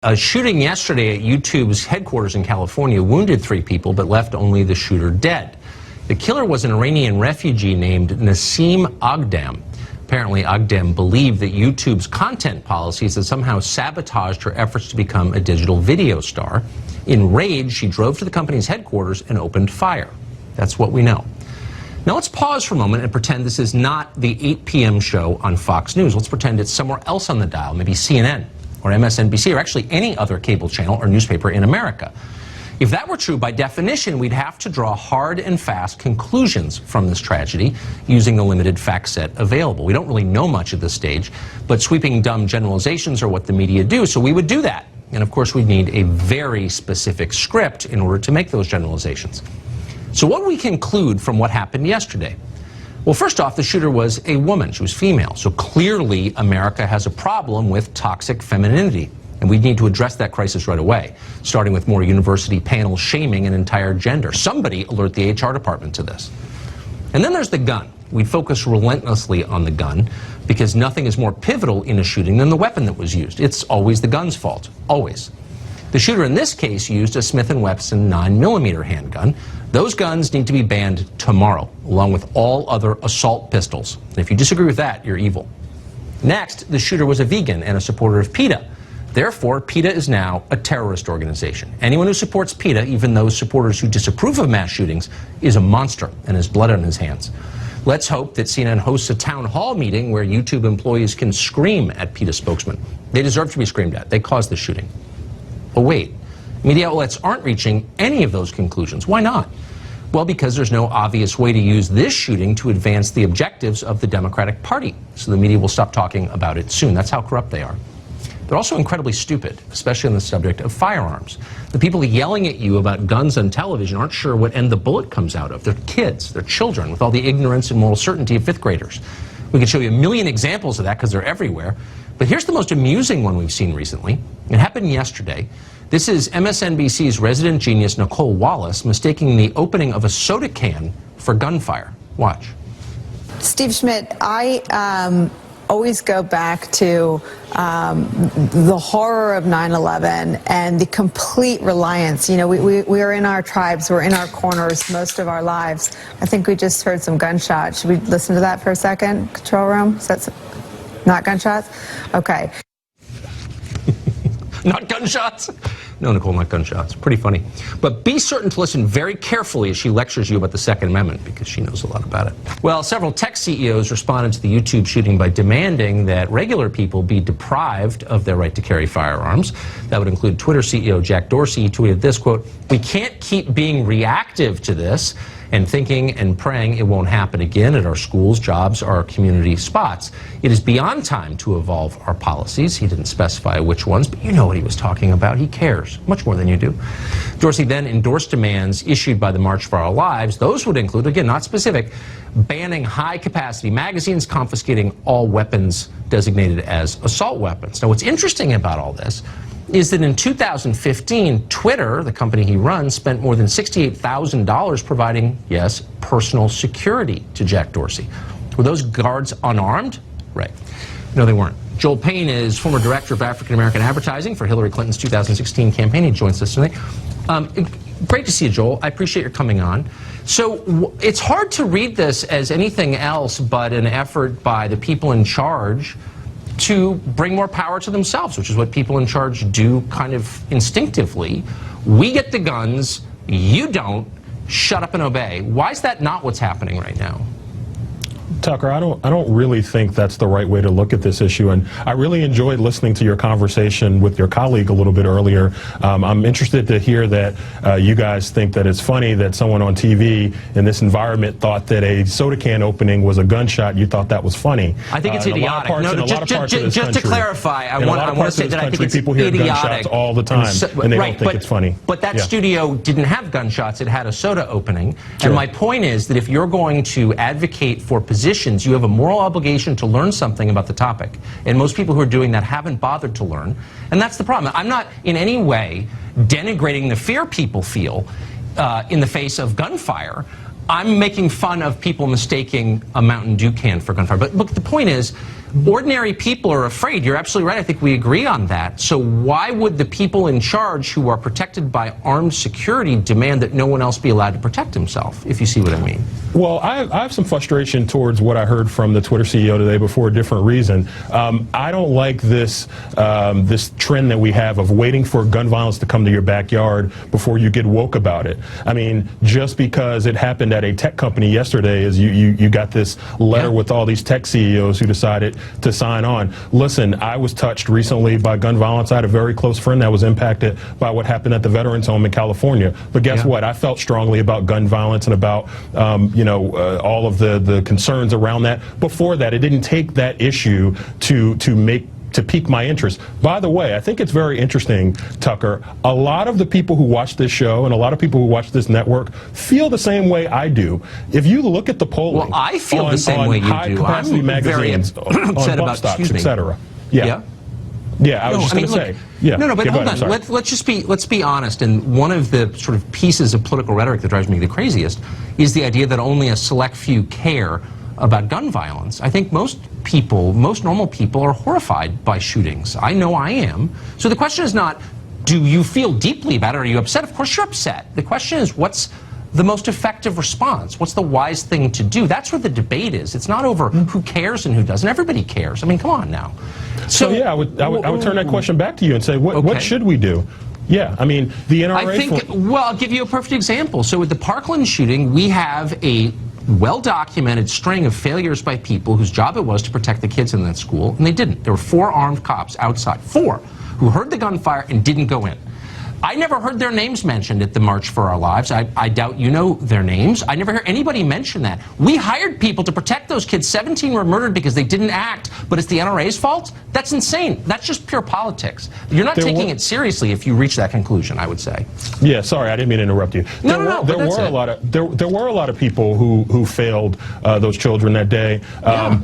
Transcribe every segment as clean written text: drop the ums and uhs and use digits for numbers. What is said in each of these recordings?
A shooting yesterday at YouTube's headquarters in California wounded 3 people but left only the shooter dead. The killer was an Iranian refugee named Nassim Aghdam. Apparently, Aghdam believed that YouTube's content policies had somehow sabotaged her efforts to become a digital video star. Enraged, she drove to the company's headquarters and opened fire. That's what we know. Now let's pause for a moment and pretend this is not the 8 p.m. show on Fox News. Let's pretend it's somewhere else on the dial, maybe CNN or MSNBC or actually any other cable channel or newspaper in America. If that were true, by definition, we'd have to draw hard and fast conclusions from this tragedy using the limited fact set available. We don't really know much at this stage, but sweeping dumb generalizations are what the media do, so we would do that. And of course, we'd need a very specific script in order to make those generalizations. So what do we conclude from what happened yesterday? Well, first off, the shooter was a woman. She was female. So clearly, America has a problem with toxic femininity. And we need to address that crisis right away, starting with more university panel shaming an entire gender. Somebody alert the HR department to this. And then there's the gun. We focus relentlessly on the gun because nothing is more pivotal in a shooting than the weapon that was used. It's always the gun's fault, always. The shooter in this case used a Smith & Wesson 9mm handgun. Those guns need to be banned tomorrow, along with all other assault pistols. And if you disagree with that, you're evil. Next, the shooter was a vegan and a supporter of PETA. Therefore, PETA is now a terrorist organization. Anyone who supports PETA, even those supporters who disapprove of mass shootings, is a monster and has blood on his hands. Let's hope that CNN hosts a town hall meeting where YouTube employees can scream at PETA spokesmen. They deserve to be screamed at. They caused the shooting. But wait, media outlets aren't reaching any of those conclusions. Why not? Well, because there's no obvious way to use this shooting to advance the objectives of the Democratic Party. So the media will stop talking about it soon. That's how corrupt they are. They're also incredibly stupid, especially on the subject of firearms. The people yelling at you about guns on television aren't sure what end the bullet comes out of. They're kids, they're children, with all the ignorance and moral certainty of 5th graders. We could show you a million examples of that because they're everywhere. But here's the most amusing one we've seen recently. It happened yesterday. This is MSNBC's resident genius, Nicole Wallace, mistaking the opening of a soda can for gunfire. Watch. Steve Schmidt, I always go back to the horror of 9/11 and the complete reliance. You know, we are in our tribes, we're in our corners most of our lives. I think we just heard some gunshots. Should we listen to that for a second? Control room? Is that not gunshots? Okay. Not gunshots? No, Nicole, not gunshots. Pretty funny. But be certain to listen very carefully as she lectures you about the Second Amendment, because she knows a lot about it. Well, several tech CEOs responded to the YouTube shooting by demanding that regular people be deprived of their right to carry firearms. That would include Twitter CEO Jack Dorsey. He tweeted this, quote, "We can't keep being reactive to this and thinking and praying it won't happen again at our schools, jobs, our community spots. It is beyond time to evolve our policies." He didn't specify which ones, but you know what he was talking about. He cares much more than you do. Dorsey then endorsed demands issued by the March for Our Lives. Those would include, again, not specific, banning high-capacity magazines, confiscating all weapons designated as assault weapons. Now, what's interesting about all this is that in 2015, Twitter, the company he runs, spent more than $68,000 providing, yes, personal security to Jack Dorsey. Were those guards unarmed? Right. No, they weren't. Joel Payne is former director of African American advertising for Hillary Clinton's 2016 campaign. He joins us tonight. Great to see you, Joel. I appreciate your coming on. So it's hard to read this as anything else but an effort by the people in charge to bring more power to themselves, which is what people in charge do kind of instinctively. We get the guns, you don't, shut up and obey. Why is that not what's happening right now? Tucker, I don't really think that's the right way to look at this issue, and I really enjoyed listening to your conversation with your colleague a little bit earlier. I'm interested to hear that you guys think that it's funny that someone on TV in this environment thought that a soda can opening was a gunshot. You thought that was funny. I think it's idiotic. No, just to clarify, I want to say that I think it's people hear idiotic gunshots all the time, and they don't think it's funny. But that studio didn't have gunshots. It had a soda opening. Sure. And my point is that if you're going to advocate for positions, you have a moral obligation to learn something about the topic. And most people who are doing that haven't bothered to learn. And that's the problem. I'm not in any way denigrating the fear people feel in the face of gunfire. I'm making fun of people mistaking a Mountain Dew can for gunfire. But look, the point is, Ordinary people are afraid. You're absolutely right. I think we agree on that. So why would the people in charge who are protected by armed security demand that no one else be allowed to protect himself, if you see what I mean? Well, I have some frustration towards what I heard from the Twitter CEO today, but for a different reason. I don't like this this trend that we have of waiting for gun violence to come to your backyard before you get woke about it. I mean, just because it happened at a tech company yesterday, is you got this letter with all these tech CEOs who decided to sign on. Listen, I was touched recently by gun violence. I had a very close friend that was impacted by what happened at the Veterans Home in California. But guess what? I felt strongly about gun violence and about all of the concerns around that. Before that, it didn't take that issue to pique my interest. By the way, I think it's very interesting, Tucker. A lot of the people who watch this show and a lot of people who watch this network feel the same way I do. If you look at the polling, well, I feel the same way you do. High-capacity magazines, on bump stocks, etc. Yeah, I was just going to say. Yeah. No, but hold on. Let's be honest. And one of the sort of pieces of political rhetoric that drives me the craziest is the idea that only a select few care about gun violence. I think most normal people are horrified by shootings. I know I am. So the question is not, do you feel deeply about it? Are you upset? Of course you're upset. The question is, what's the most effective response? What's the wise thing to do? That's where the debate is. It's not over who cares and who doesn't. Everybody cares. I mean, come on now. So yeah, I would turn that question back to you and say, what should we do? Yeah, I mean, the NRA... Well, I'll give you a perfect example. So with the Parkland shooting, we have a well-documented string of failures by people whose job it was to protect the kids in that school, and they didn't. There were 4 armed cops outside, 4, who heard the gunfire and didn't go in. I never heard their names mentioned at the March for Our Lives. I doubt you know their names. I never hear anybody mention that. We hired people to protect those kids. 17 were murdered because they didn't act, but it's the NRA's fault? That's insane. That's just pure politics. You're not taking it seriously if you reach that conclusion, I would say. Yeah, sorry, I didn't mean to interrupt you. There were a lot of people who failed those children that day.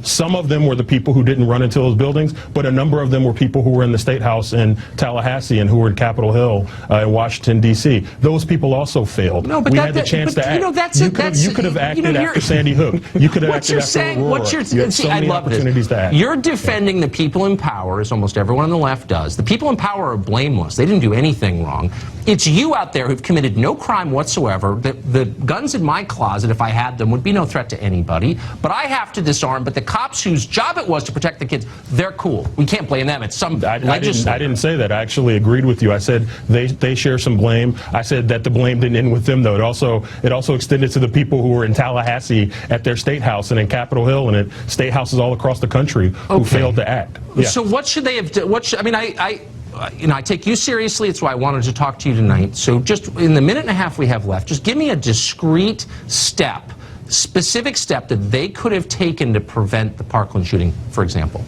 Some of them were the people who didn't run into those buildings, but a number of them were people who were in the State House in Tallahassee and who were in Capitol Hill in Washington, D.C. Those people also failed. No, but we had the chance to act. You could have acted after Sandy Hook. You could have acted after Aurora. You had so many opportunities to act. You're defending the people in power, as almost everyone on the left does. The people in power are blameless. They didn't do anything wrong. It's you out there who've committed no crime whatsoever. The guns in my closet, if I had them, would be no threat to anybody. But I have to disarm. But the cops whose job it was to protect the kids, they're cool. We can't blame them. It's some legislator. I didn't say that. I actually agreed with you. I said they share some blame. I said that the blame didn't end with them, though. It also extended to the people who were in Tallahassee at their state house and in Capitol Hill and at state houses all across the country who failed to act. Yeah. So what should they have done? I mean, I take you seriously. It's why I wanted to talk to you tonight. So just in the minute and a half we have left, just give me a discrete step, specific step that they could have taken to prevent the Parkland shooting, for example.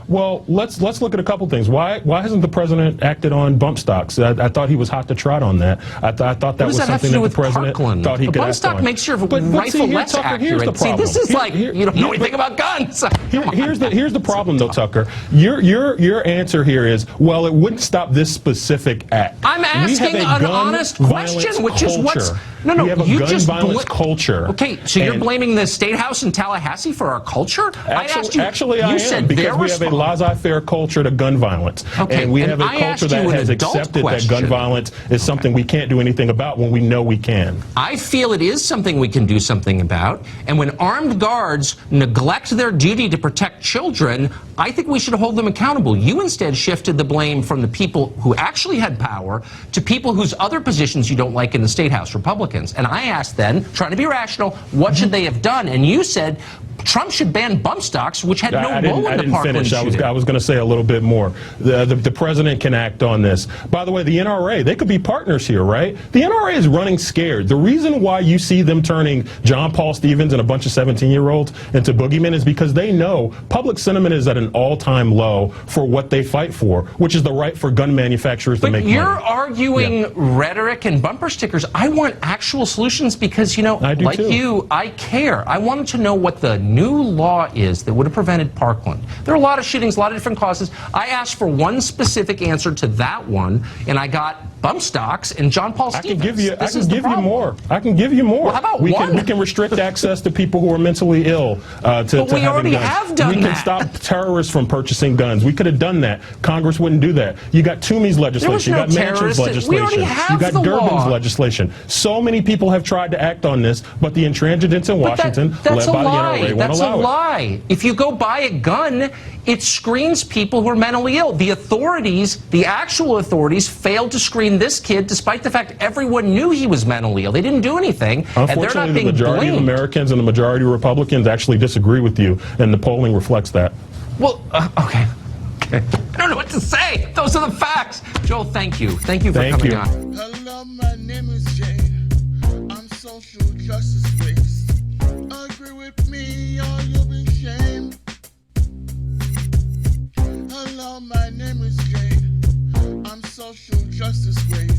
Well, let's look at a couple things. Why hasn't the president acted on bump stocks? I thought he was hot to trot on that. I thought that was something that the president thought he could act on. Bump stock makes your rifle less accurate. Here's the problem. See, this is like you don't know anything about guns. Here's the problem, though, Tucker. Your answer here is, well, it wouldn't stop this specific act. I'm asking an honest question, which is what's... No, we have a gun violence culture. Okay, so you're blaming the State House in Tallahassee for our culture? Actually, I am, because we have a laissez-faire culture to gun violence. Okay, and we have a culture that has accepted that gun violence is something we can't do anything about when we know we can. I feel it is something we can do something about, and when armed guards neglect their duty to protect children, I think we should hold them accountable. You instead shifted the blame from the people who actually had power to people whose other positions you don't like in the State House, Republicans. And I asked then, trying to be rational, what should they have done? And you said Trump should ban bump stocks, which had no role in the Parkland shooting. I was going to say a little bit more. The president can act on this. By the way, the NRA, they could be partners here, right? The NRA is running scared. The reason why you see them turning John Paul Stevens and a bunch of 17-year-olds into boogeymen is because they know public sentiment is at an all-time low for what they fight for, which is the right for gun manufacturers to make money. But you're arguing rhetoric and bumper stickers. I want actual solutions because, you know, like you, I care. I wanted to know what the new law is that would have prevented Parkland. There are a lot of shootings, a lot of different causes. I asked for one specific answer to that one, and I got bump stocks and John Paul Stevens. I can give you more. I can give you more. Well, how about we one? We can restrict access to people who are mentally ill to we having already guns. have done we that. can stop terrorists from purchasing guns. We could have done that. Congress wouldn't do that. You got Toomey's legislation. No You got Manchin's legislation. We already have you got the Durbin's law. legislation. So many people have tried to act on this, but the intransigents in Washington, that's led by a the lie. NRA, won't That's allow a it. lie. If you go buy a gun, it screens people who are mentally ill. The authorities, the actual authorities, failed to screen this kid despite the fact everyone knew he was mentally ill. They didn't do anything, and they're not Unfortunately, being the majority blamed. of Americans and the majority of Republicans actually disagree with you, and the polling reflects that. Well, okay. I don't know what to say. Those are the facts. Joel, thank you. Thank you for coming on. Hello, my name is Jane. I'm social justice waste. Agree with me or you'll be shamed. Hello, my name is Jane. I'm social justice waste.